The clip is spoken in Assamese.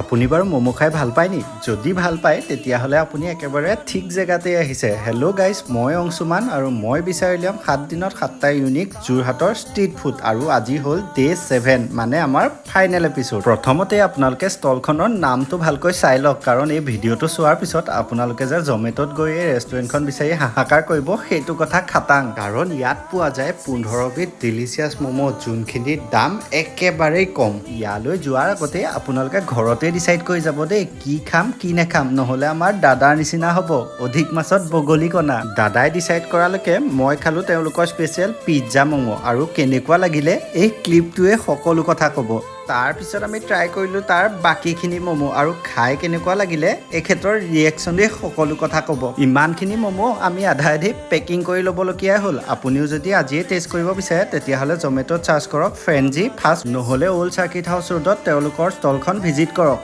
আপুনি বাৰু ম'ম' খাই ভাল পায় নি? যদি ভাল পায় তেতিয়াহ'লে আপুনি একেবাৰে ঠিক জেগাতে আহিছে। হেল্ল' গাইজ, মই অংশুমান আৰু মই বিচাৰি উলিয়াম 7 দিনত 7টা ইউনিক যোৰহাটৰ ষ্ট্ৰীট ফুড আৰু আজি হ'ল ডে 7 মানে আমাৰ ফাইনেল এপিছ'ড। প্ৰথমতে আপোনালোকে ষ্টলখনৰ নামটো ভালকৈ চাই লওক, কাৰণ এই ভিডিঅ'টো চোৱাৰ পিছত আপোনালোকে যে জমেট'ত গৈ এই ৰেষ্টুৰেণ্টখন বিচাৰি হাহাকাৰ কৰিব সেইটো কথা খাটাং। কাৰণ ইয়াত পোৱা যায় 15 বিধ ডিলিচিয়াছ ম'ম' যোনখিনিৰ দাম একেবাৰেই কম। ইয়ালৈ যোৱাৰ আগতে আপোনালোকে ঘৰতে ডিসাইড কৰি যাব দেই কি খাম কি নাখাম, নহ'লে আমাৰ দাদাৰ নিচিনা হ'ব অধিক মাছত বগলী কণা। দাদাই ডিসাইড কৰালৈকে মই খালো তেওঁলোকৰ স্পেচিয়েল পিজ্জা ম'ম' আৰু কেনেকুৱা লাগিলে এই ক্লিপটোৱে সকলো কথা ক'ব। তাৰপিছত আমি ট্ৰাই কৰিলোঁ তাৰ বাকীখিনি ম'ম' আৰু খাই কেনেকুৱা লাগিলে এই ক্ষেত্ৰৰ ৰিয়েকশ্যনে সকলো কথা ক'ব। ইমানখিনি ম'ম' আমি আধা আধি পেকিং কৰি ল'বলগীয়া হ'ল। আপুনিও যদি আজিয়ে টেষ্ট কৰিব বিচাৰে তেতিয়াহ'লে জমেট'ত চাৰ্চ কৰক ফ্ৰেঞ্জি ফাষ্ট, নহ'লে অল্ড চাৰ্কিট হাউচ ৰোডত তেওঁলোকৰ ষ্টলখন ভিজিট কৰক।